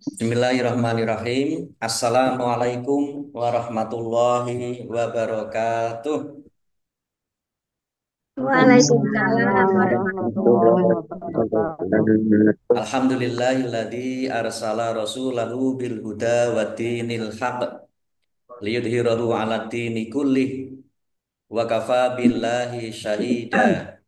Bismillahirrahmanirrahim. Assalamualaikum warahmatullahi wabarakatuh. Waalaikumsalam warahmatullahi Warahmatullahi wabarakatuh. wabarakatuh. Alhamdulillahilladzi arsala rasulahu bil huda wa dinil haq liyudhhirahu 'ala dini kullih wa kafa billahi syahida.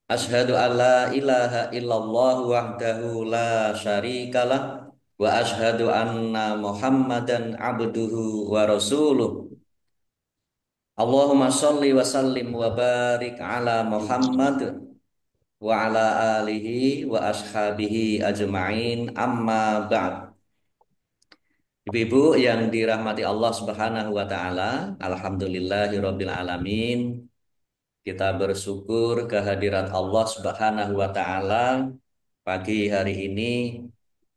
Asyhadu an la ilaha illallah wahdahu la syarikalah wa asyhadu anna Muhammadan abduhu wa rasuluh. Allahumma sholli wa sallim wa barik ala Muhammad wa ala alihi wa ashabihi ajma'in amma ba'd. Ibu-ibu yang dirahmati Allah Subhanahu wa taala, alhamdulillahirabbil alamin. Kita bersyukur kehadirat Allah Subhanahu wa taala pagi hari ini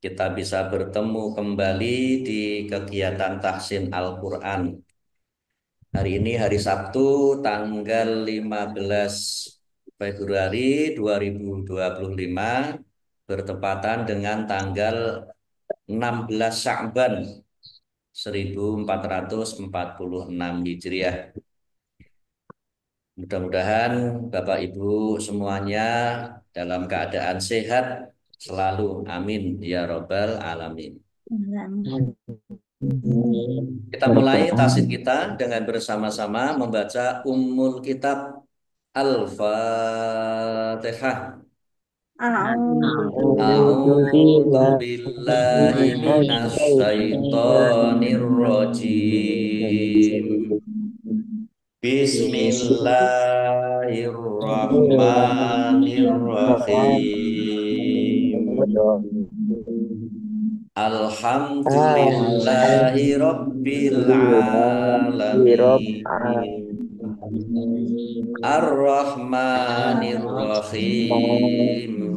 kita bisa bertemu kembali di kegiatan tahsin Al-Qur'an. Hari ini hari Sabtu tanggal 15 Februari 2025 bertepatan dengan tanggal 16 Sya'ban 1446 Hijriah. Mudah-mudahan Bapak Ibu semuanya dalam keadaan sehat selalu. Amin ya Robbal Alamin. Kita mulai tahsin kita dengan bersama-sama membaca Ummul Kitab Al-Fatihah. A'udzu A'udzu billahi minasy syaithanir rajim. Bismillahirrahmanirrahim. Alhamdulillahi rabbil alamin. Ar-Rahmanir Rahim.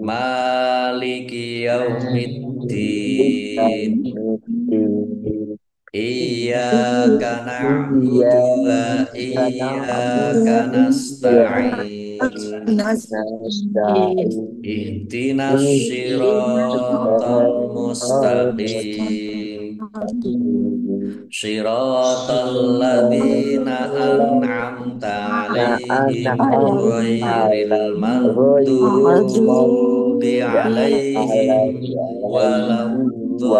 Maliki yaumiddin. Iyyaka na'budu wa iyyaka nasta'in. Ihdinas siratal mustaqim. Shiratal ladzina an'amta 'alaihim ghairil maghdubi 'alaihim waladdallin.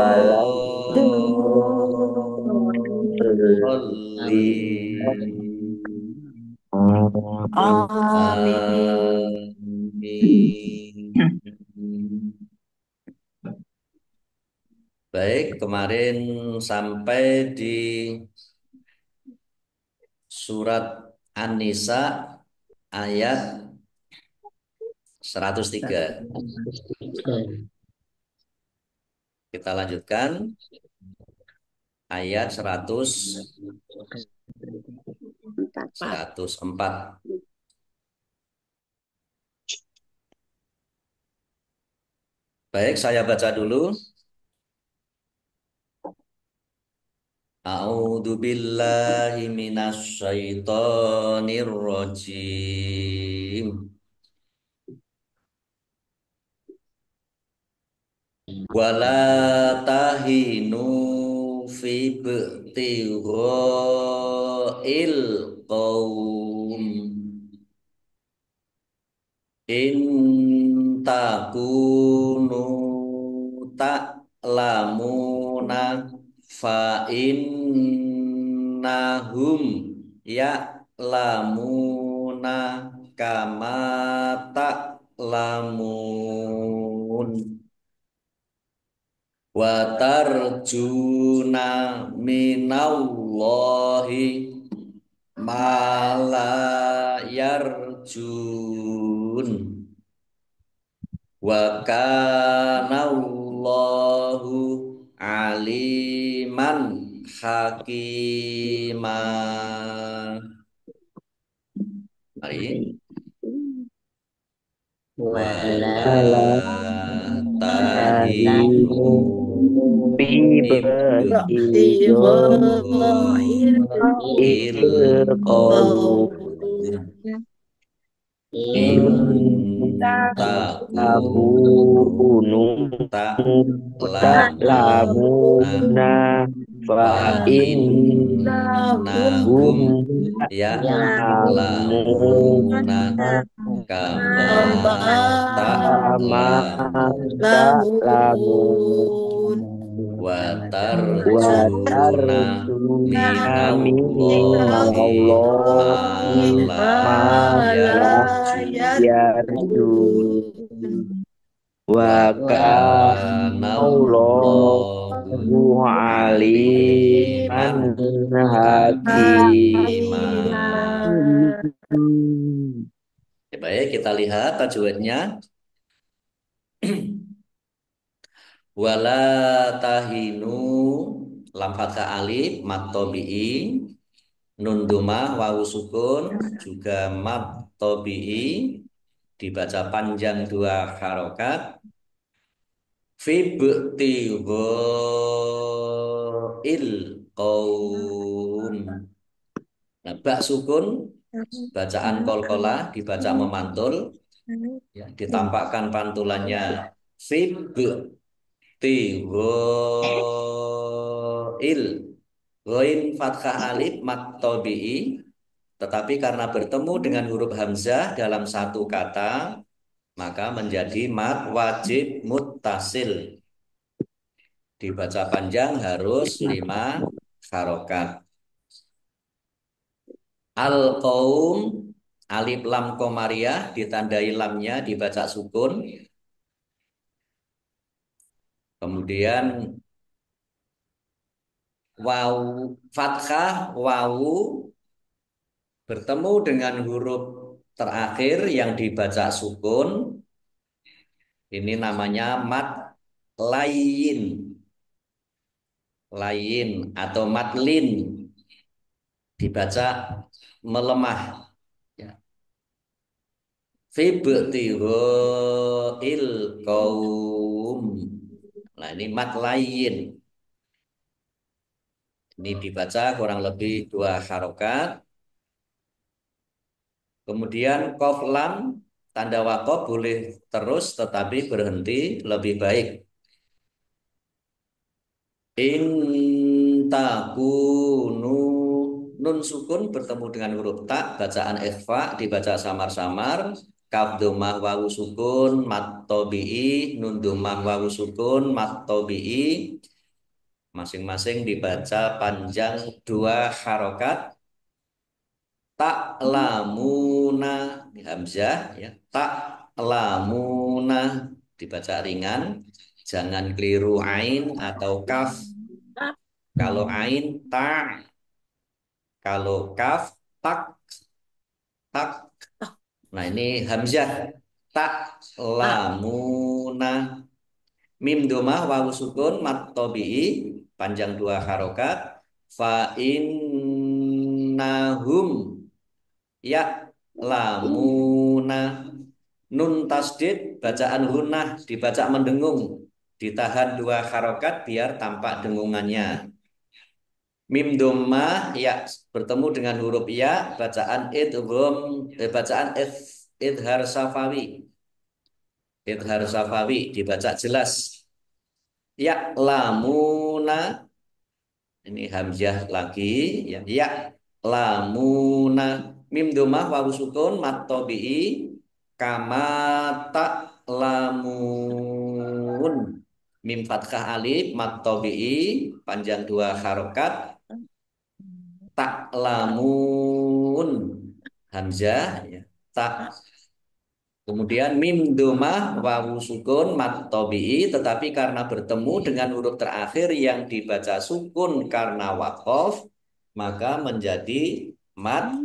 Amin. Baik, kemarin sampai di surat An-Nisa ayat 103. Kita lanjutkan ayat 104. Baik, saya baca dulu. A'udzu billahi minasy syaithanir rajim. Wala tahinu fi ibtigha'il qaum in takunu ta'lamuna fa innahum ya'lamuna kama ta'lamun wa tarjuna minallahi ma la yarjun wa kanallahu aliman hakima. Mari. Wala tahinu ibtigha'il qaum in takunu Tabunu tak tak lamuna lamuna fa fa innahum innahum ya lamuna lamuna kama tak kama lamun tak lamun wa wa tarjuna tarjuna minallahi minallahi mala ma la yarjun yarjun wa wa kana kana Allahu Allahu aliman aliman hakima. hakima. Ya, baik, kita lihat tajwidnya. Wala tahinu lam fathah alif mat tabi'i nun domah wawu sukun juga mat tabi'i dibaca panjang dua harokat fi il qaum. Nah, bak sukun bacaan kolkolah dibaca memantul, ya, ditampakkan pantulannya fi il ghain fathah alif mat tabi'i, tetapi karena bertemu dengan huruf hamzah dalam satu kata maka menjadi mat wajib muttasil, dibaca panjang harus 5 harokat. Al qaum alif lam komariah ditandai lamnya dibaca sukun, kemudian wawu fathah wawu bertemu dengan huruf terakhir yang dibaca sukun, ini namanya mat layin, layin atau matlin, dibaca melemah, ya. Fi il qaum. Nah, ini mat layin. Ini dibaca kurang lebih 2 harokat. Kemudian qaf lam tanda waqaf boleh terus tetapi berhenti lebih baik. In takunu nun sukun bertemu dengan huruf ta bacaan ikhfa dibaca samar-samar, kaf domah wawu sukun mat tabi'i nun domah wawu sukun mat tabi'i masing-masing dibaca panjang 2 harokat. Tak lamuna di hamzah, ya, tak lamuna dibaca ringan, jangan keliru ain atau kaf. Kalau ain tak, kalau kaf tak, tak. Nah, ini hamzah tak lamuna. Mim domah wawu sukun mat tabi'i panjang 2 harokat. Fa innahum ya lamuna. Nun tasdid bacaan gunnah dibaca mendengung, ditahan 2 harokat biar tampak dengungannya. Mim domah ya bertemu dengan huruf ya bacaan idgham, bacaan idhar safawi, idhar safawi dibaca jelas. Ya lamuna, ini hamzah lagi, ya ya lamuna. Mim domah wawu sukun mat tabi'i kama tak lamun. Mim fathah alif mat tabi'i panjang 2 harokat tak lamun hamzah, ya tak. Kemudian mim domah wawu sukun mat tabi'i tetapi karena bertemu dengan huruf terakhir yang dibaca sukun karena waqaf maka menjadi mat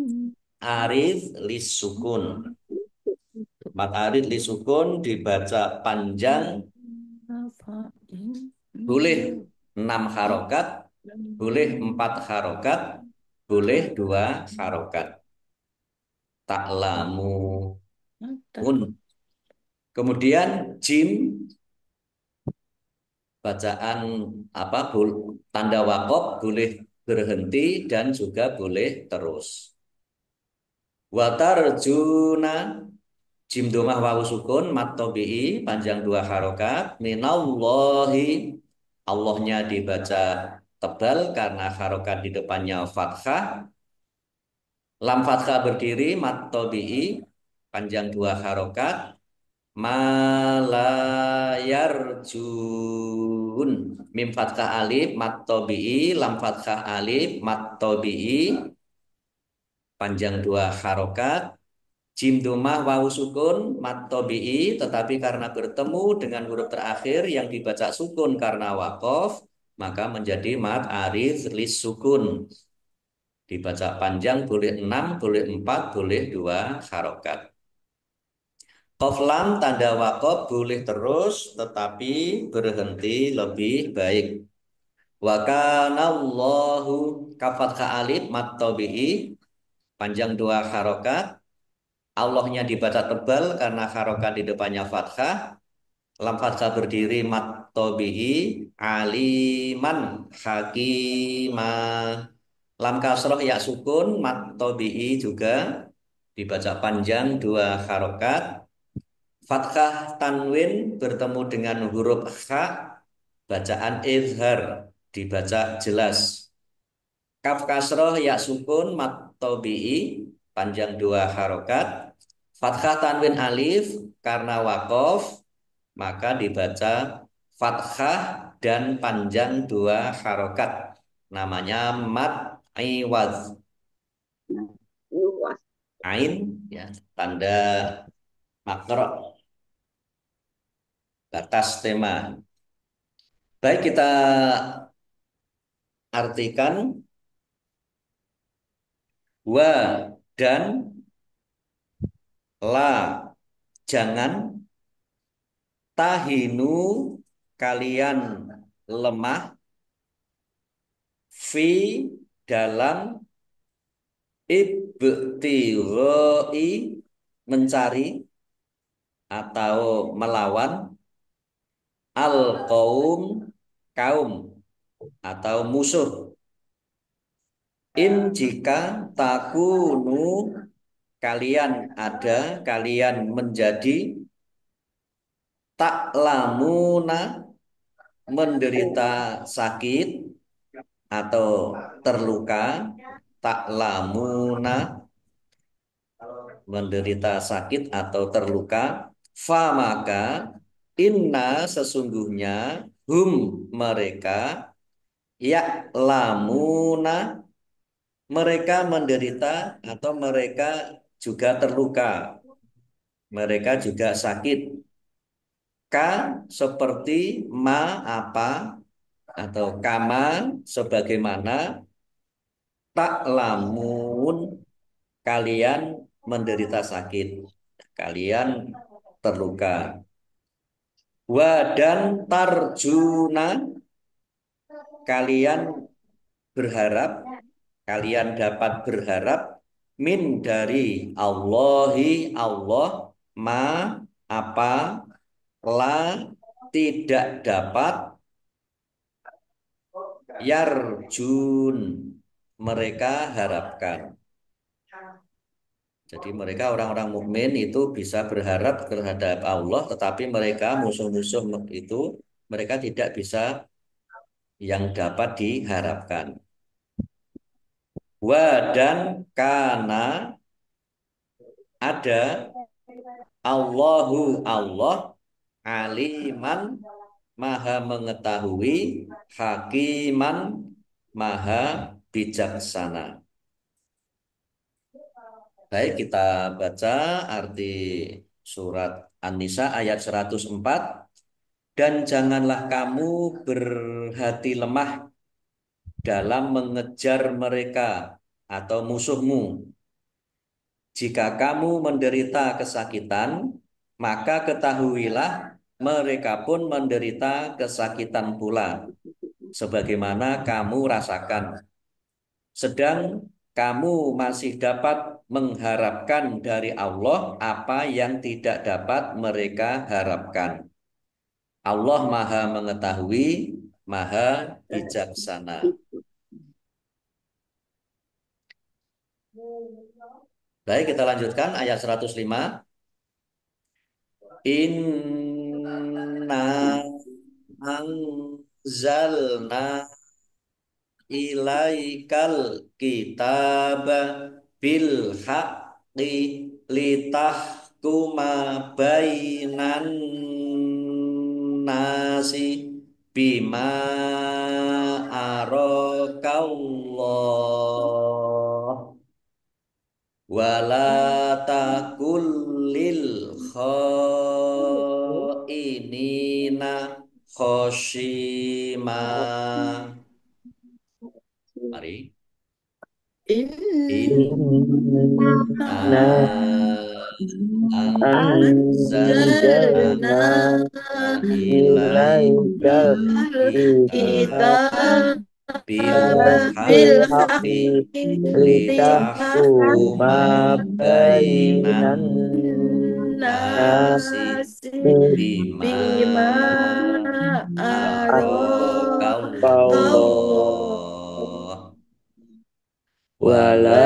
arid lis sukun. Mat arid lis sukun dibaca panjang boleh 6 harokat, boleh 4 harokat, boleh 2 harokat. Ta'lamun. Kemudian jim bacaan apa tanda waqaf boleh berhenti dan juga boleh terus. Watarjuna Jim domah wawu sukun mat tobi'i panjang dua harokat. Minallahi Allahnya dibaca tebal karena harokat di depannya fathah. Lam fathah berdiri mat tobi'i panjang dua harokat. Malayarjun mim fathah alif mat tobi'i lam fathah alif mat tobi'i panjang dua harokat. Jim domah wawu sukun mat tobi'i tetapi karena bertemu dengan huruf terakhir yang dibaca sukun karena wakof maka menjadi mat arif lis sukun. Dibaca panjang boleh 6, boleh 4, boleh 2 harokat. Qaf lam tanda wakof boleh terus tetapi berhenti lebih baik. Wa kanallahu kaf fathah alif mat tobi'i panjang dua harokat. Allahnya dibaca tebal karena harokat di depannya fathah. Lam fathah berdiri mat tobi'i aliman hakimah. Lam kasroh ya sukun mat tobi'i juga dibaca panjang dua harokat. Fathah tanwin bertemu dengan huruf kha bacaan izhar dibaca jelas. Kaf kasroh ya sukun mat tobi'i panjang dua harokat. Fathah tanwin alif karena wakof maka dibaca fathah dan panjang dua harokat. Namanya mat iwaz. Ain ya tanda makro batas tema. Baik kita artikan wa dan la. Jangan tahinu kalian lemah fi dalam ibtighai mencari atau melawan al kaum kaum atau musuh. In jika takunu kalian ada kalian menjadi taklamuna menderita sakit atau terluka. Taklamuna menderita sakit atau terluka. Fa maka inna sesungguhnya hum mereka ya'lamuna mereka menderita atau mereka juga terluka. Mereka juga sakit. Ka seperti ma apa atau kama sebagaimana taklamun kalian menderita sakit. Kalian terluka. Wa dan tarjuna kalian berharap, kalian dapat berharap min dari Allahi Allah ma apa la tidak dapat yarjun mereka harapkan. Jadi mereka orang-orang mukmin itu bisa berharap terhadap Allah, tetapi mereka musuh-musuh itu mereka tidak bisa yang dapat diharapkan. Wa dan kana ada Allahu Allah aliman maha mengetahui hakiman maha bijaksana. Baik kita baca arti surat An-Nisa ayat 104. Dan janganlah kamu berhati lemah dalam mengejar mereka atau musuhmu. Jika kamu menderita kesakitan, maka ketahuilah mereka pun menderita kesakitan pula, sebagaimana kamu rasakan. Sedang kamu masih dapat mengharapkan dari Allah apa yang tidak dapat mereka harapkan. Allah Maha Mengetahui, Maha Bijaksana. Baik, kita lanjutkan ayat 105. Inna anzalna ilaikal kitaba bil haqqi litahkuma bainan nasi bima arakallah wala takul lil khainina khoshima. Mari. Inna Inna anzalna anjalna ilaikal ilaikal kitaba kitab bil bil haqqi haqqi litahkuma litahkuma bainan bainan nasi nasi bima bima arakallah arakallah wala wala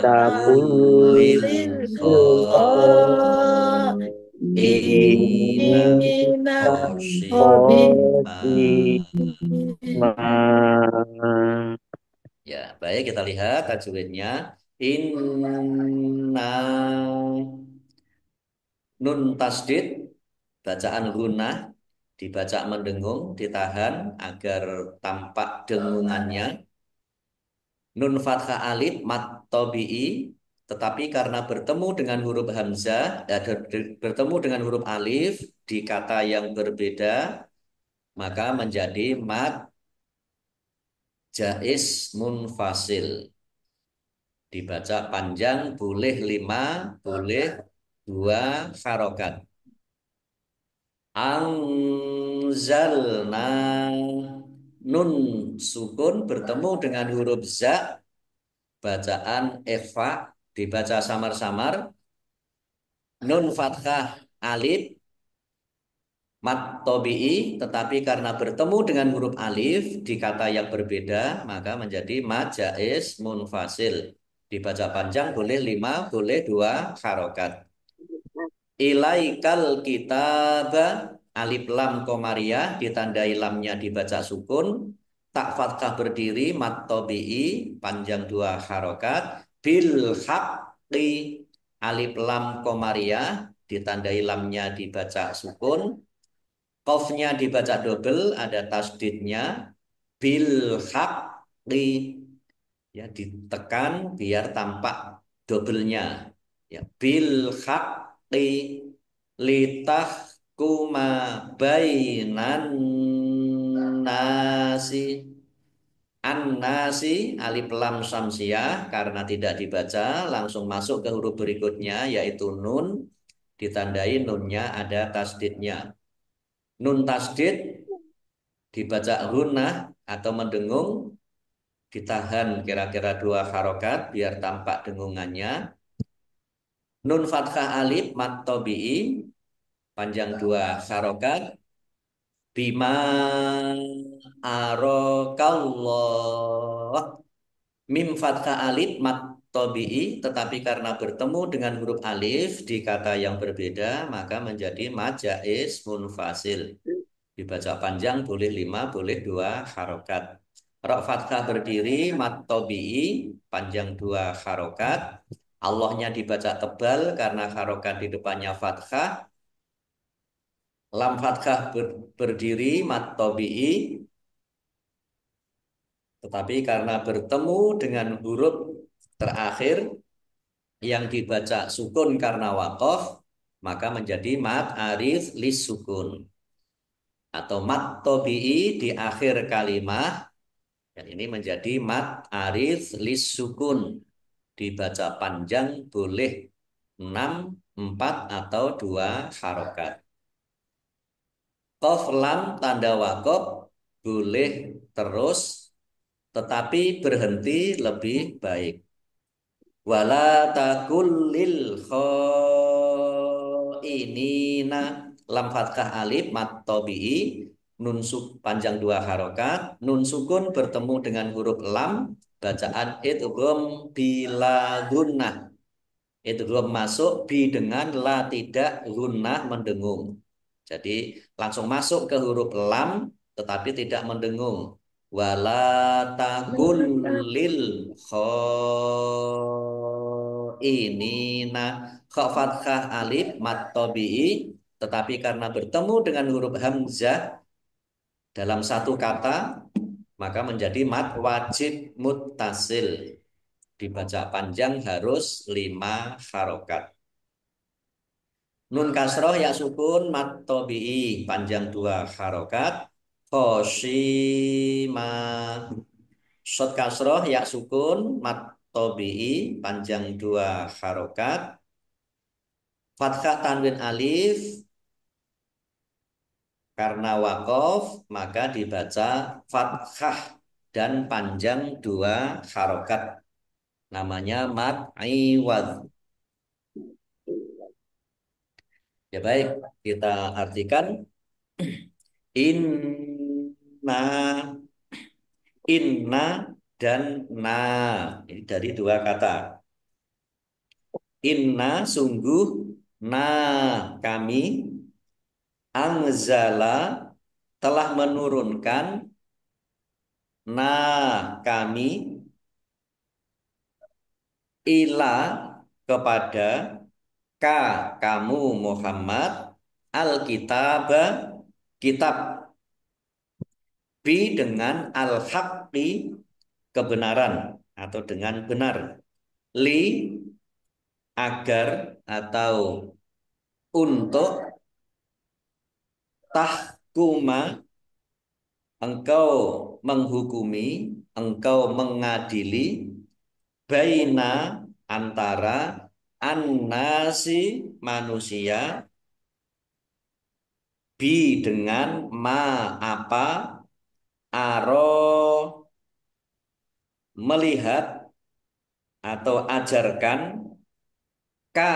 takul lil takulil khainina khainina khoshima. khotimah. Ya, baik kita lihat tajwidnya. Inna nun tasdid bacaan gunnah dibaca mendengung ditahan agar tampak dengungannya. Nun fathah alif mat tobi'i tetapi karena bertemu dengan huruf hamzah bertemu dengan huruf alif di kata yang berbeda maka menjadi mat jaiz munfasil. Dibaca panjang boleh 5, boleh 2 harokat. Anzalna nun sukun bertemu dengan huruf za bacaan ikhfa dibaca samar-samar. Nun fathah alif mat tobi'i tetapi karena bertemu dengan huruf alif di kata yang berbeda maka menjadi mat jaiz munfasil. Dibaca panjang boleh 5, boleh 2 harokat. Ilaikal kitaba alif lam komariah ditandai lamnya dibaca sukun tak fathah berdiri mat tobi'i panjang 2 harokat bil haqqi alif lam komariah ditandai lamnya dibaca sukun qafnya dibaca double ada tasdidnya bil haqqi ya ditekan biar tampak doublenya ya bil haqqi litahkuma bainan nasi an-nasi alif lam samsiah karena tidak dibaca langsung masuk ke huruf berikutnya yaitu nun ditandai nunnya ada tasdidnya. Nun tasdid dibaca gunnah atau mendengung ditahan kira-kira 2 harokat biar tampak dengungannya. Nun fathah alif mat tobi'i panjang 2 harokat bima arokallah mim fathah alif mat tobi'i tetapi karena bertemu dengan huruf alif di kata yang berbeda maka menjadi mad jaiz munfasil. Dibaca panjang boleh 5, boleh 2 harokat. Rok fathah berdiri, mat tobi'i, panjang 2 harokat. Allahnya dibaca tebal karena harokat di depannya fathah. Lam fathah berdiri, mat tobi'i. Tetapi karena bertemu dengan huruf terakhir yang dibaca sukun karena wakof, maka menjadi mat arif lis sukun. Atau mat tobi'i di akhir kalimah dan ini menjadi mat arif lis sukun. Dibaca panjang boleh 6, 4 atau 2 harokat. Qaf lam tanda wakof boleh terus tetapi berhenti lebih baik. Wala takul lil khainina lam fathah alif mat tobi'i nun suk panjang 2 harokat nun sukun bertemu dengan huruf lam bacaan idgham bila gunnah Itu belum masuk bi dengan la tidak gunnah mendengung. Jadi langsung masuk ke huruf lam tetapi tidak mendengung. Wala takun lil khainina, kha fathah alif mat tabi'i, tetapi karena bertemu dengan huruf hamzah dalam satu kata maka menjadi mat wajib muttasil. Dibaca panjang harus 5 harokat. Nun kasroh ya sukun mat tobi'i panjang 2 harokat. Khoshima. Shot kasroh ya sukun mat tobi'i panjang 2 harokat. Fathah tanwin alif karena wakof maka dibaca fathah dan panjang 2 harokat. Namanya mat iwad. Ya baik, kita artikan inna, inna dan na. Ini dari 2 kata. Inna sungguh, na kami, angzala telah menurunkan, na kami, ila kepada, ka kamu Muhammad, al-kitab kitab, bi dengan al-haqqi kebenaran atau dengan benar, li agar atau untuk, tahkuma engkau menghukumi, engkau mengadili, baina antara, annasi manusia, bi dengan ma apa, aro melihat atau ajarkan, ka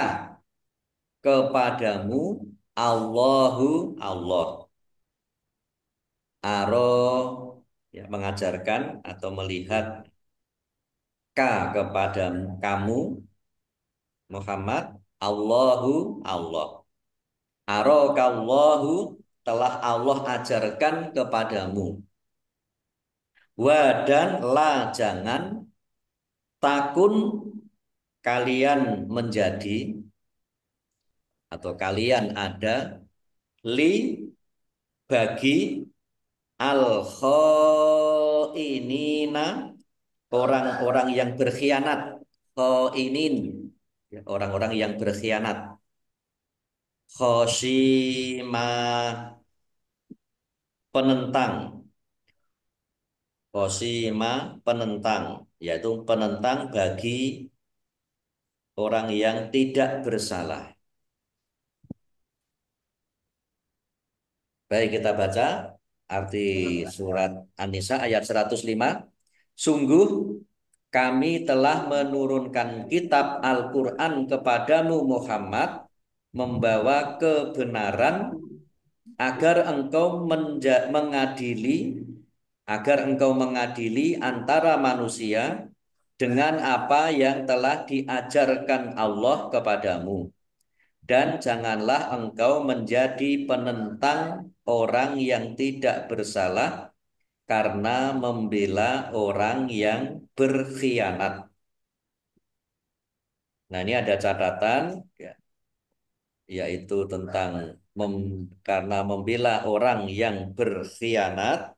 kepadamu, Allahu Allah. Aro ya, mengajarkan atau melihat, ka kepada kamu Muhammad, Allahu Allah. Arokallahu telah Allah ajarkan kepadamu. Wa dan la jangan, takun kalian menjadi atau kalian ada, li bagi, al khainina orang-orang yang berkhianat, khainin ya, orang-orang yang berkhianat, khoshima penentang, khoshima penentang, yaitu penentang bagi orang yang tidak bersalah. Baik, kita baca arti surat An-Nisa ayat 105. Sungguh kami telah menurunkan kitab Al-Quran kepadamu Muhammad, membawa kebenaran agar engkau mengadili, agar engkau mengadili antara manusia dengan apa yang telah diajarkan Allah kepadamu. Dan janganlah engkau menjadi penentang orang yang tidak bersalah karena membela orang yang berkhianat. Nah, ini ada catatan ya, yaitu tentang karena membela orang yang berkhianat.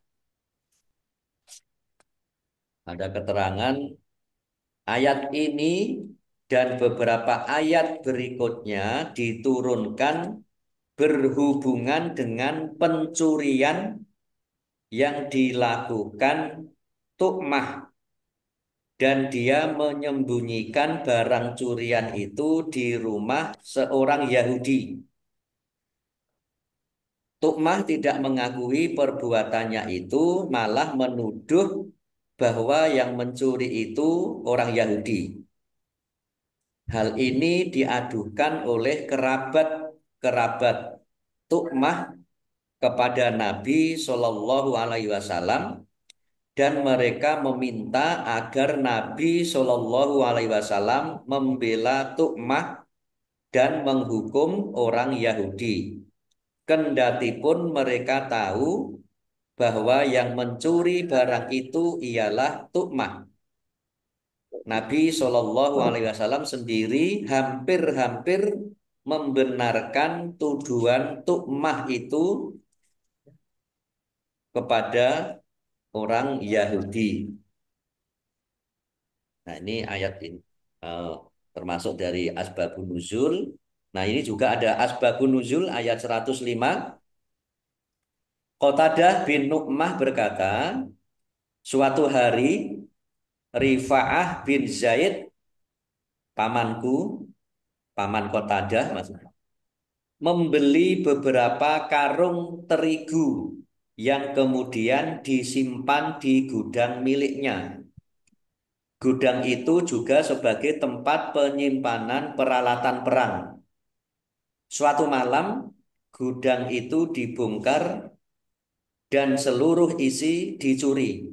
Ada keterangan ayat ini dan beberapa ayat berikutnya diturunkan berhubungan dengan pencurian yang dilakukan Tukmah, dan dia menyembunyikan barang curian itu di rumah seorang Yahudi. Tukmah tidak mengakui perbuatannya itu, malah menuduh bahwa yang mencuri itu orang Yahudi. Hal ini diadukan oleh kerabat-kerabat Tukmah kepada Nabi Shallallahu Alaihi Wasallam, dan mereka meminta agar Nabi Shallallahu Alaihi Wasallam membela Tu'mah dan menghukum orang Yahudi. Kendatipun mereka tahu bahwa yang mencuri barang itu ialah Tu'mah. Nabi Shallallahu Alaihi Wasallam sendiri hampir-hampir membenarkan tuduhan Tu'mah itu kepada orang Yahudi. Nah, ini ayat ini eh, termasuk dari Asbabun Nuzul. Nah, ini juga ada Asbabun Nuzul ayat 105. Qatadah bin Nu'mah berkata, suatu hari Rifa'ah bin Zaid, pamanku, paman Qatadah maksudnya, membeli beberapa karung terigu yang kemudian disimpan di gudang miliknya. Gudang itu juga sebagai tempat penyimpanan peralatan perang. Suatu malam, gudang itu dibongkar dan seluruh isi dicuri.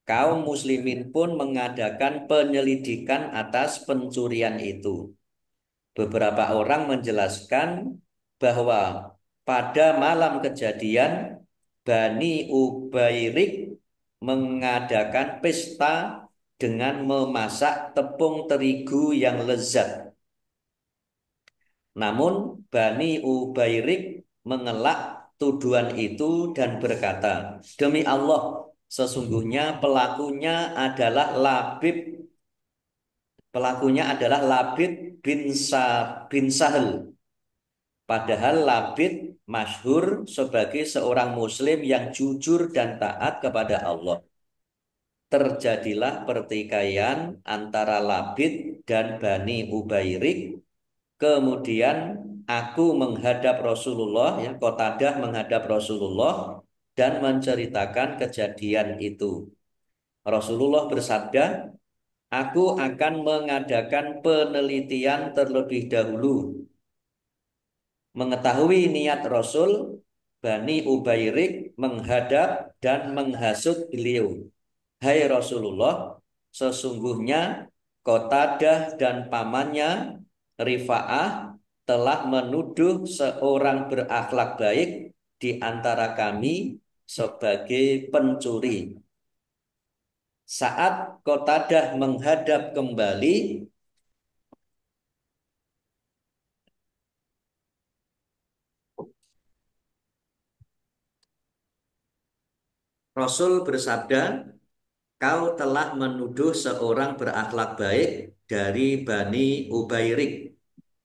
Kaum muslimin pun mengadakan penyelidikan atas pencurian itu. Beberapa orang menjelaskan bahwa pada malam kejadian, Bani Ubairik mengadakan pesta dengan memasak tepung terigu yang lezat. Namun Bani Ubairik mengelak tuduhan itu dan berkata, demi Allah, sesungguhnya pelakunya adalah Labid bin Sahel. Padahal Labid masyhur sebagai seorang muslim yang jujur dan taat kepada Allah. Terjadilah pertikaian antara Labid dan Bani Ubairik. Kemudian aku menghadap Rasulullah, ya, Qatadah menghadap Rasulullah dan menceritakan kejadian itu. Rasulullah bersabda, aku akan mengadakan penelitian terlebih dahulu. Mengetahui niat Rasul, Bani Ubairik menghadap dan menghasut beliau. Hai Rasulullah, sesungguhnya Qatadah dan pamannya Rifa'ah telah menuduh seorang berakhlak baik di antara kami sebagai pencuri. Saat Qatadah menghadap kembali, Rasul bersabda, kau telah menuduh seorang berakhlak baik dari Bani Ubairik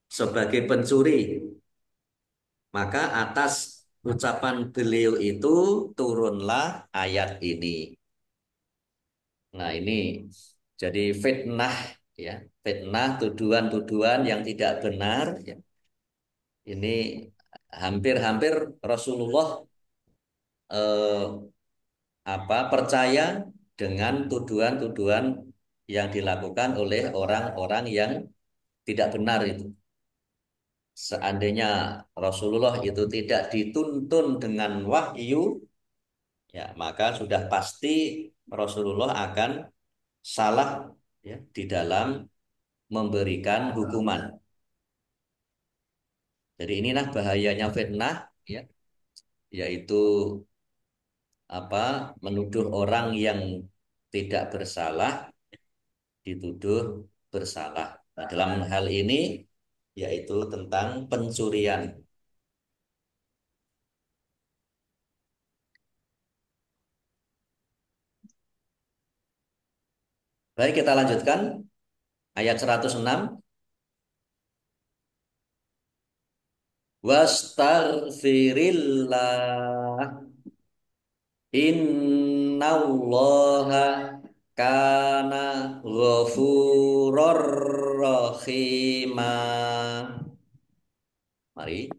sebagai pencuri. Maka atas ucapan beliau itu turunlah ayat ini. Nah, ini jadi fitnah, ya, fitnah, tuduhan-tuduhan yang tidak benar, ya. Ini hampir-hampir Rasulullah eh, percaya dengan tuduhan-tuduhan yang dilakukan oleh orang-orang yang tidak benar itu. Seandainya Rasulullah itu tidak dituntun dengan wahyu, ya maka sudah pasti Rasulullah akan salah, ya, di dalam memberikan hukuman. Jadi inilah bahayanya fitnah, ya, yaitu menuduh orang yang tidak bersalah dituduh bersalah. Nah, dalam hal ini yaitu tentang pencurian. Baik, kita lanjutkan ayat 106. Wastaghfirillah innallaha kana ghafurur rahima. Mari.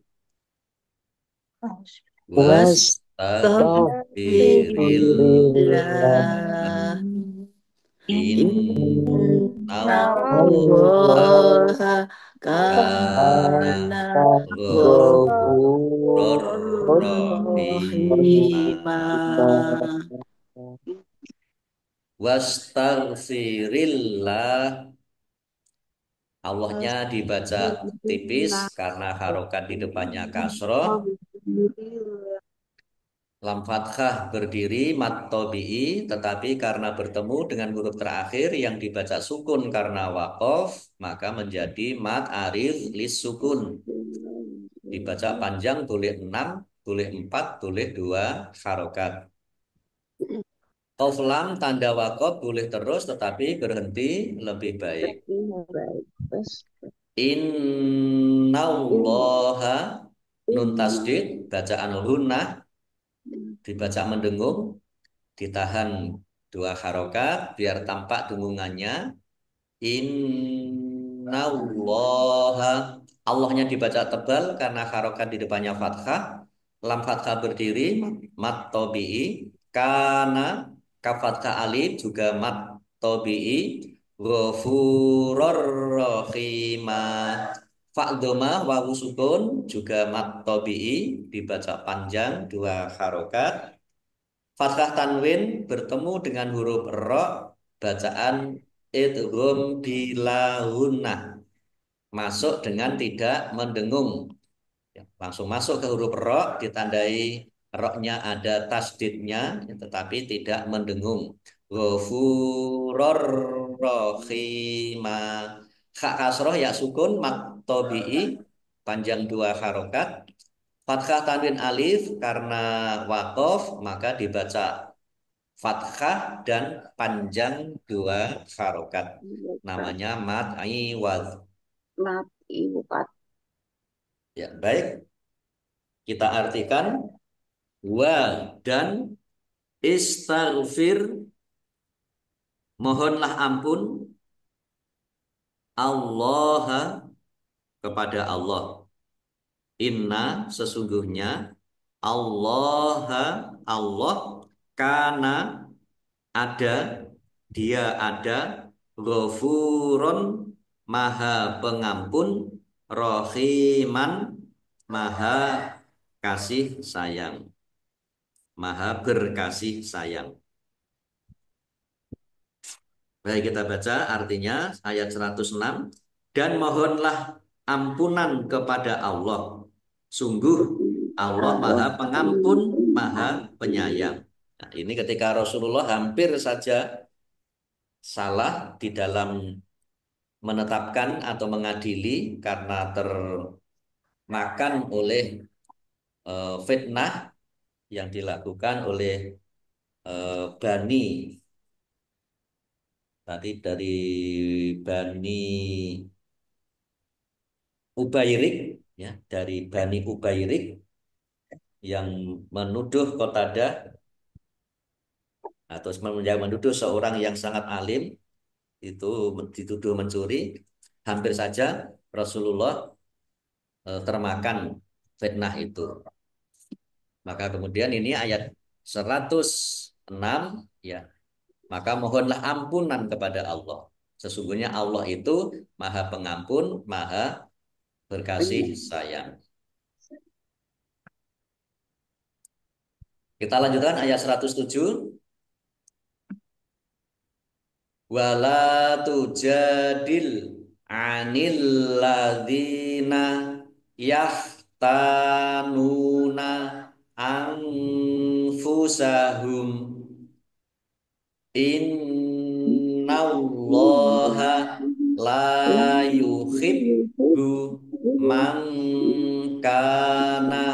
Wastaghfirillah Wastaghfirullah innallaha Innallaha kana kana ghafurur ghafurur ghafurur rahima. rahima. Wastaghfirillah. Allahnya dibaca tipis Astagfirullah. karena harokat di depannya kasroh. Lam fathah berdiri mat tobi'i, tetapi karena bertemu dengan huruf terakhir yang dibaca sukun karena wakof, maka menjadi mat arif lis sukun. Dibaca panjang boleh 6, boleh 4, boleh 2 harokat. Qaf lam tanda wakof boleh terus tetapi berhenti lebih baik. Innallaha nun tasdid bacaan hunnah dibaca mendengung, ditahan 2 harokat biar tampak dengungannya. Innallaha, Allahnya dibaca tebal karena harokat di depannya fathah. Lam fathah berdiri mat tobi'i. Karena kaf fathah alif juga mat tobi'i. Ghafurur rahimah. Fa'doma wawu sukun juga mat tobi'i, dibaca panjang 2 harokat. Fathah tanwin bertemu dengan huruf ro, bacaan idgham bilahunnah, masuk dengan tidak mendengung. Ya, langsung masuk ke huruf ro, ditandai roknya ada tasdidnya, ya, tetapi tidak mendengung. Ghafurur rahima. Kha kasroh ya sukun mat tobi'i panjang 2 harokat. Fathah tanwin alif karena wakof maka dibaca fathah dan panjang 2 harokat. Namanya mat iwad. Mati bukan. Ya, baik. Kita artikan wa dan istaghfir, mohonlah ampun Allah kepada Allah. Inna sesungguhnya Allah Allah karena ada, dia ada, Ghafuron maha pengampun, Rohiman maha kasih sayang, maha berkasih sayang. Baik, kita baca artinya ayat 106. Dan mohonlah ampunan kepada Allah. Sungguh Allah maha pengampun, maha penyayang. Nah, ini ketika Rasulullah hampir saja salah di dalam menetapkan atau mengadili karena termakan oleh fitnah yang dilakukan oleh Bani, tadi dari Bani Ubairik, ya, dari Bani Ubairik yang menuduh Qatadah atau yang menuduh seorang yang sangat alim itu dituduh mencuri. Hampir saja Rasulullah termakan fitnah itu. Maka kemudian ini ayat 106, ya. Maka mohonlah ampunan kepada Allah. Sesungguhnya Allah itu maha pengampun, maha berkasih sayang. Kita lanjutkan ayat 107. Wala tujadil anil ladzina yahtanuna anfusahum. Innallaha la yuhibbu man kana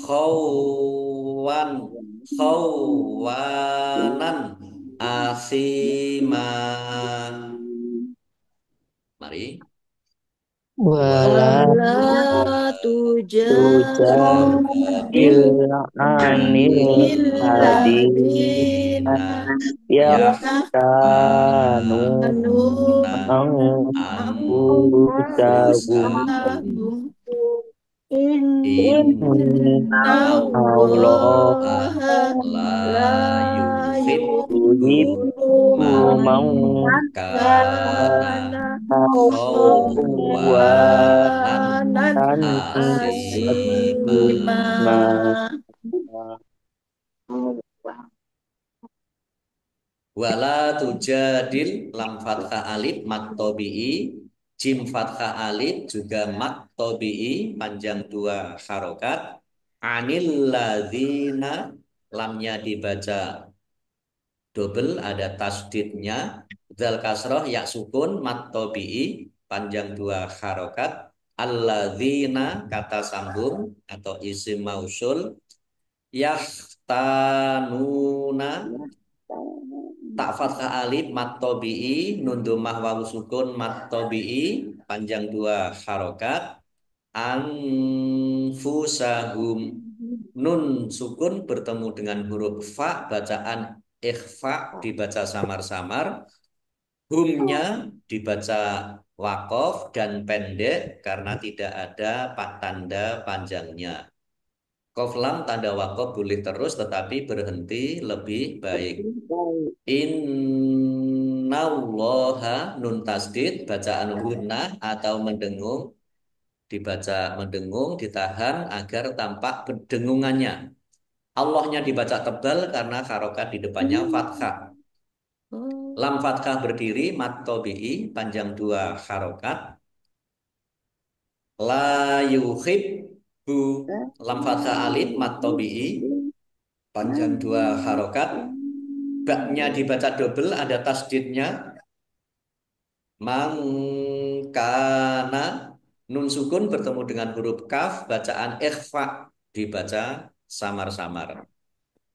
khawan khawanan asima. Mari. Wala Wala tujadil tujadil anil anil ladina ladina yahtanu yahtanuna anfusahum. anfusahum. Inna Inna Allah allaha la La yuhibbu yuhibbu man man man kana kana khawanan khawanan asima. asima. asima. Wala tujadil lam fathah alif maktobi'i, jim fathah alif juga maktobi'i, panjang dua harokat. Anil ladzina, lamnya dibaca double, ada tasdidnya. Dzal kasroh ya sukun maktobi'i, panjang dua harokat. Alladzina, kata sambung atau isim mausul. Yahtanuna, tak fathah alif mat tobi'i, nun domah wawu sukun mat tobi'i, panjang dua harokat. Anfusahum, nun sukun bertemu dengan huruf fa, bacaan ikhfa, dibaca samar-samar. Humnya dibaca wakof dan pendek karena tidak ada tanda panjangnya. Kof lam tanda wakof boleh terus tetapi berhenti lebih baik. Innallaha, nun tasdid bacaan gunnah atau mendengung, dibaca mendengung, ditahan agar tampak pendengungannya. Allahnya dibaca tebal karena harokat di depannya fathah. Lam fathah berdiri mat tobi'i, panjang dua harokat. La yuhibbu, lam fathah alif mat tobi'i, panjang dua harokat. Baknya dibaca double, ada tasdidnya. Mangkana, nun sukun bertemu dengan huruf kaf, bacaan ikhfa, dibaca samar-samar.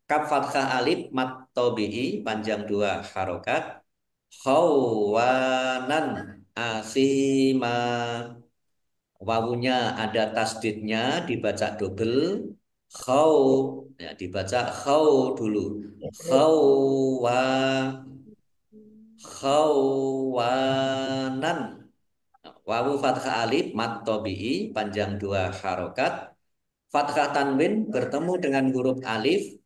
Kaf fathah alif mat tobi'i, panjang dua harokat. Khawanan asima, wawunya ada tasdidnya, dibaca double. Khaw, ya, dibaca khaw dulu. Khawa, khawanan. Wawu fathah alif mat tobi'i, panjang dua harokat. Fathah tanwin bertemu dengan huruf alif,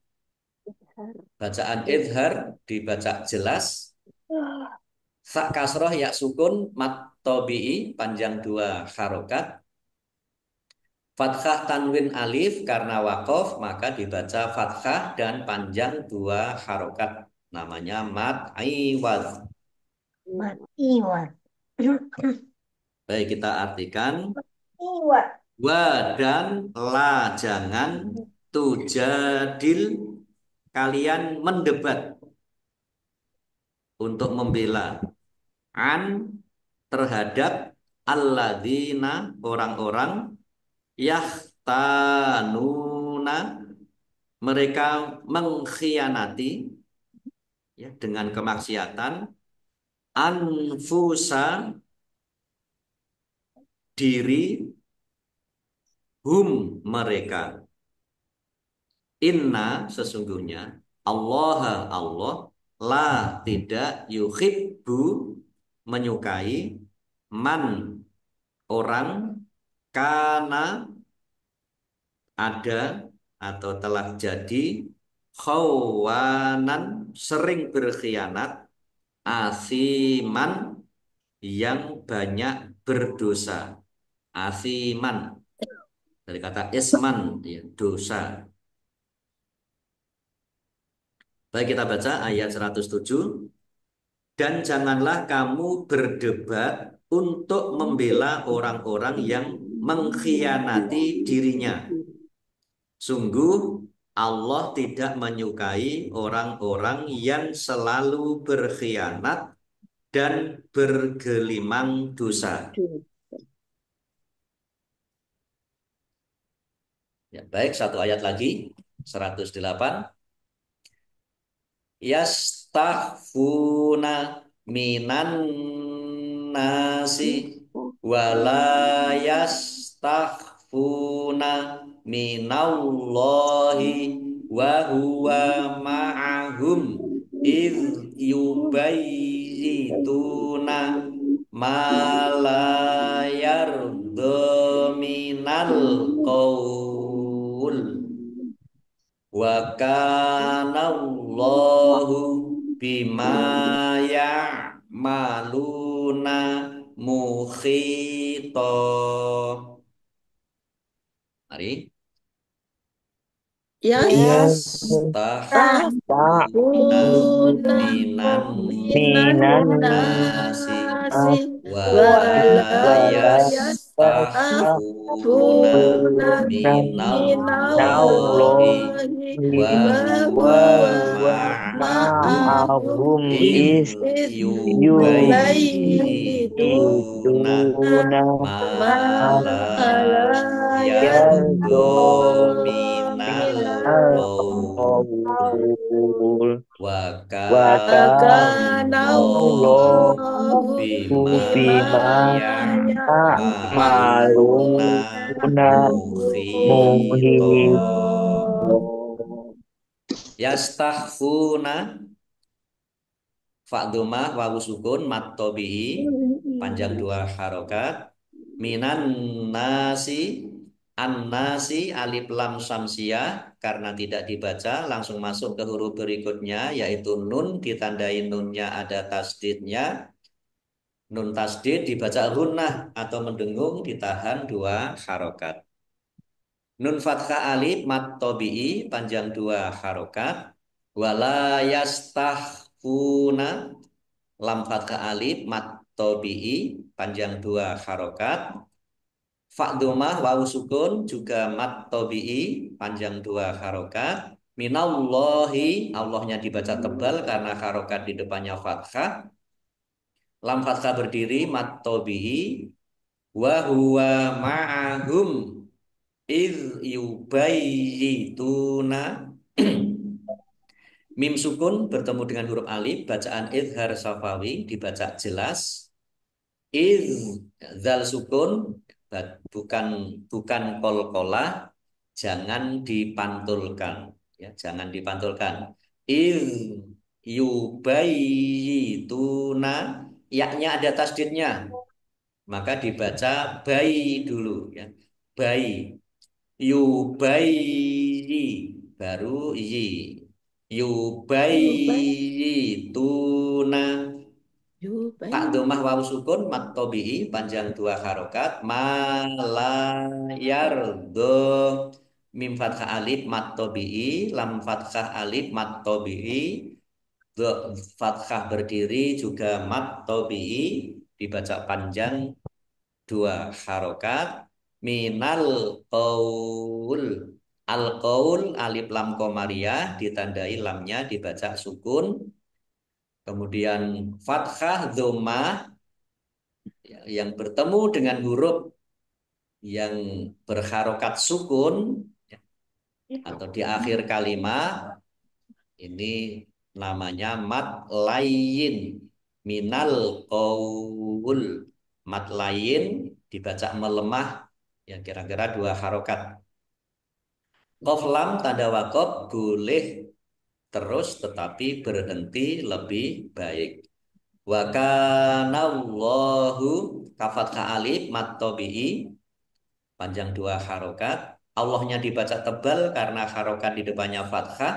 bacaan idhar, dibaca jelas. Sa kasroh ya sukun mat tobi'i, panjang dua harokat. Fathah tanwin alif karena wakof maka dibaca fathah dan panjang dua harokat. Namanya mat iwad. Iwan. Baik, kita artikan. Iwan. Wa dan la, jangan. Tujadil, kalian mendebat untuk membela. An, terhadap. Alladzina, orang-orang. Yahtanuna, mereka mengkhianati, ya, dengan kemaksiatan. Anfusa, diri. Hum, mereka. Inna, sesungguhnya. Allah, Allah. La, tidak. Yuhibbu, menyukai. Man, orang. Kana, ada atau telah jadi. Khawanan, sering berkhianat. Asiman, yang banyak berdosa. Asiman, dari kata isman, ya, dosa. Baik, kita baca ayat 107. Dan janganlah kamu berdebat untuk membela orang-orang yang mengkhianati dirinya. Sungguh Allah tidak menyukai orang-orang yang selalu berkhianat dan bergelimang dosa. Ya, baik, satu ayat lagi, 108. Yastaghfuna minan nasi wala yastaghfuna minallahi wa huwa ma'ahum idh yubayyituna ma la yardha minal qaul. Wa kana Allahu bima ya'maluna muhita. Mari. Yastakhfuna Yastahfuna minan minan nasi nas wala wala yastakhfuna yastahfuna minallahi wa minallahi wa huwa huwa ma'ahum ma'ahum id is yubayyituna yubayyituna ma ma la yardo minal minal qaul qaul wa wa kana kana Allahu Allahu bima bima ya'maluna ya'maluna muhito muhito. yastakhfuna fa'dumah wawu sukun mat tabi'i panjang dua harokat minan nasi an-nasi alif lam samsiah karena tidak dibaca langsung masuk ke huruf berikutnya yaitu nun ditandai nunnya ada tasdidnya. Nun tasdid dibaca gunnah atau mendengung ditahan dua harokat. Nun fathah alif mat tabi'i panjang dua harokat. Wala yastahfuna lam fathah alif mat tabi'i panjang dua harokat. Fa'dumah wawu sukun juga mat tabi'i panjang dua harokat. Minallahi Allahnya dibaca tebal karena harokat di depannya fathah. Lam fathah berdiri mat tabi'i wa huwa ma'ahum iz yubayyituna mim sukun bertemu dengan huruf alif bacaan idhar safawi dibaca jelas iz zal sukun bukan bukan kolkolah jangan dipantulkan ya jangan dipantulkan iz yubayyituna yaknya ada tasdidnya maka dibaca bayi dulu ya bayi yubayi baru yi yubayituna tak domah wawu sukun mat tobi'i panjang dua harokat malayardo mim fathah alif mat tobi'i lam fathah alif mat tobi'i do fathah berdiri juga mat tobi'i dibaca panjang dua harokat minal qaul al qaul alif lam komariah ditandai lamnya dibaca sukun kemudian fathah dhammah yang bertemu dengan huruf yang berharokat sukun ya, atau di akhir kalimat ini namanya mat layin minal qaul mat lain dibaca melemah ya kira-kira dua harokat. Qaf lam tanda wakof boleh terus tetapi berhenti lebih baik. Wa kanallahu kafat ka alif mat tabi'i panjang dua harokat. Allahnya dibaca tebal karena harokat di depannya fathah.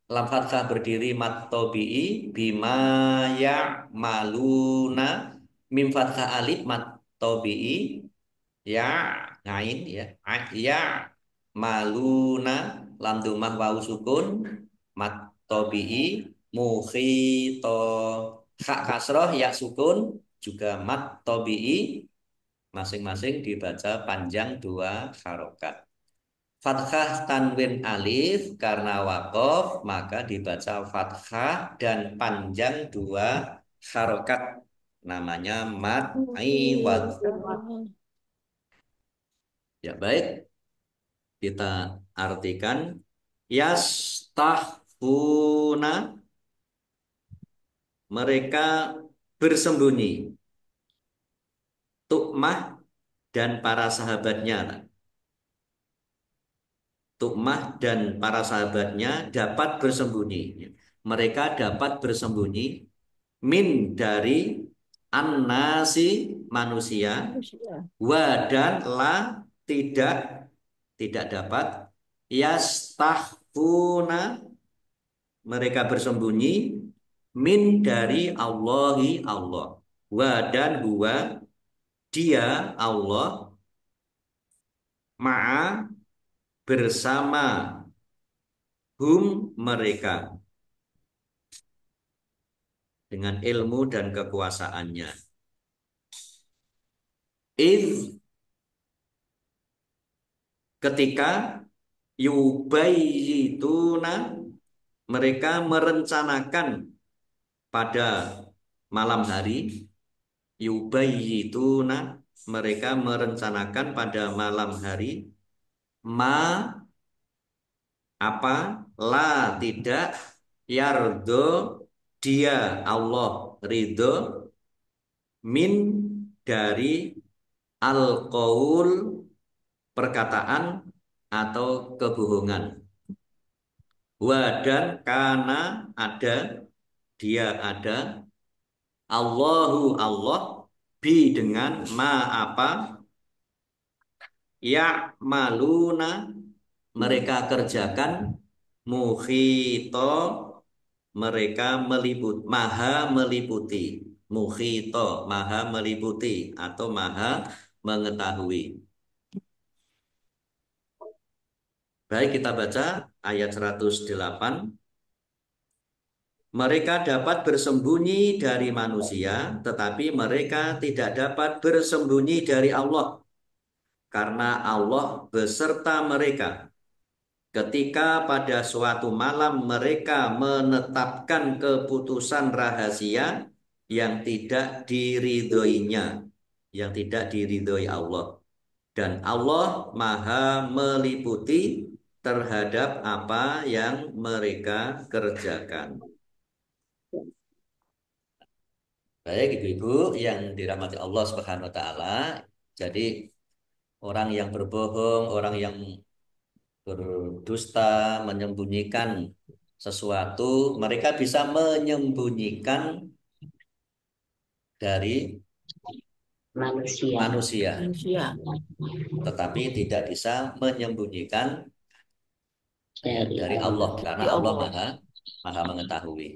Lam fathah berdiri mat tabi'i bima ya maluna mim fathah alif mat tabi'i ya ngain ya ya maluna lam dumah wawu sukun mat tabi'i mukhito hak kasroh ya sukun juga mat tabi'i masing-masing dibaca panjang dua harokat. Fathah tanwin alif karena wakof maka dibaca fathah dan panjang dua harokat namanya mat iwad. Ya baik kita artikan yastahfuna mereka bersembunyi Tukmah dan para sahabatnya Tukmah dan para sahabatnya dapat bersembunyi mereka dapat bersembunyi min dari annasi manusia wa dan la tidak tidak dapat yastahfuna mereka bersembunyi min dari Allahi Allah wa dan huwa dia Allah ma'a bersama mereka dengan ilmu dan kekuasaannya. Ketika yubayyituna mereka merencanakan pada malam hari, yubayyituna mereka merencanakan pada malam hari, ma apa la tidak yardo dia Allah ridho min dari al-qaul perkataan atau kebohongan. Dan karena ada dia ada Allah bi dengan ma apa ya maluna mereka kerjakan muhito mereka maha meliputi muhito maha meliputi atau maha mengetahui. Baik, kita baca ayat 108. Mereka dapat bersembunyi dari manusia, tetapi mereka tidak dapat bersembunyi dari Allah. Karena Allah beserta mereka. Ketika pada suatu malam mereka menetapkan keputusan rahasia yang tidak diridhoinya, yang tidak diridhoi Allah. Dan Allah maha meliputi terhadap apa yang mereka kerjakan. Baik ibu-ibu yang dirahmati Allah Subhanahu wa taala. Jadi orang yang berbohong, orang yang berdusta, menyembunyikan sesuatu, mereka bisa menyembunyikan dari manusia. Tetapi tidak bisa menyembunyikan dari Allah karena Allah maha mengetahui.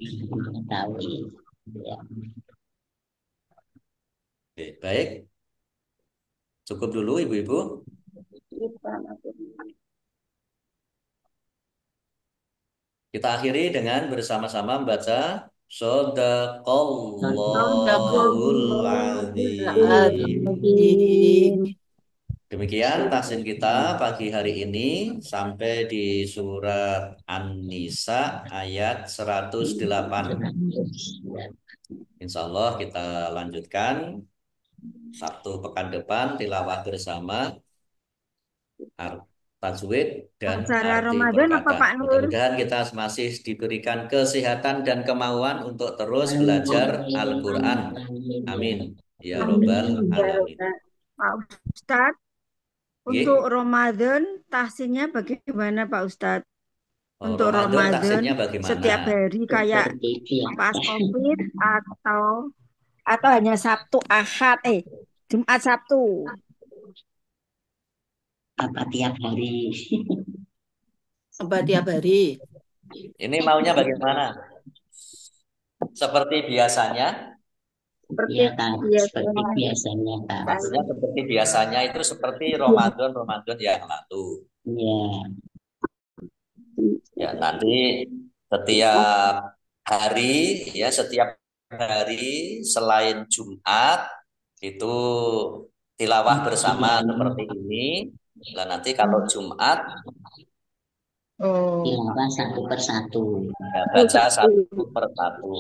Oke, baik. Cukup dulu ibu-ibu. Kita akhiri dengan bersama-sama membaca Shadaqallahul Adzim. Demikian tahsin kita pagi hari ini sampai di surat An-Nisa ayat 108. Insya Allah kita lanjutkan Sabtu pekan depan tilawah bersama tajwid dan Acara arti Ramadan apa perkata. Pak Nur? Mudah-mudahan kita masih diberikan kesehatan dan kemauan untuk terus belajar Al-Quran. Amin. Ya Robbal Alamin. Pak Ustadz, untuk Ramadan tahsinnya bagaimana Pak Ustadz? Untuk Ramadan Ramadan tahsinnya bagaimana? setiap hari kayak pas COVID atau hanya Sabtu Ahad Jumat Sabtu. Apa tiap hari? Apa tiap hari? Ini maunya bagaimana? Seperti biasanya? Ya, Kak. Seperti biasanya, Kak. Maksudnya seperti biasanya itu seperti Ramadan yang lalu. Ya. Ya, nanti setiap hari selain Jumat itu tilawah bersama seperti ini. Nah, nanti kalau Jumat tilawah satu persatu. ya, baca satu persatu.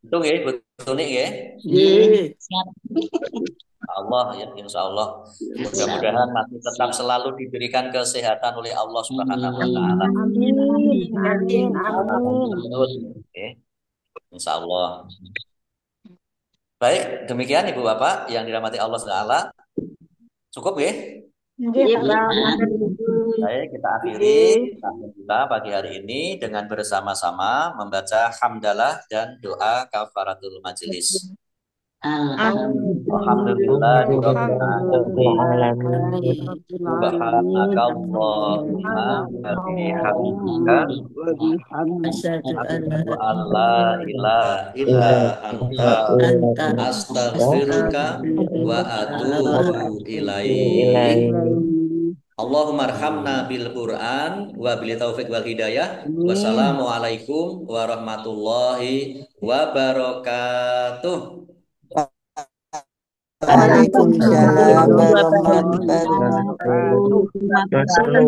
Itu ya, betul nih ya. Siap. Allah ya, insya Allah. Mudah-mudahan masih tetap selalu diberikan kesehatan oleh Allah Subhanahu wa taala. Amin. Oke. Insya Allah. Baik, demikian Ibu Bapak yang dirahmati Allah Subhanahu. Cukup ya? Baik, kita akhiri kita pagi hari ini dengan bersama-sama membaca hamdalah dan doa kafaratul majelis. Alhamdulillah Subhanakallahumma wa bihamdika asyhadu an la ilaha illa anta astaghfiruka wa atubu ilaik. Allahumma arhamna bil Qur'an wa bil taufiq wal hidayah. Amin. Wassalamualaikum warahmatullahi wabarakatuh. Waalaikumsalam Warahmatullahi warahmatullahi wabarakatuh. Maaf lahir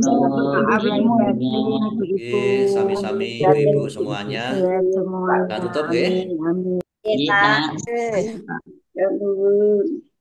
Semuanya. batin ibu-ibu. Sami-sami ibu-ibu semuanya. Ya semuanya. Nah, tutup nggih. Amin. Amin. Iya, Kak. wabarakatuh. Ya, Bun.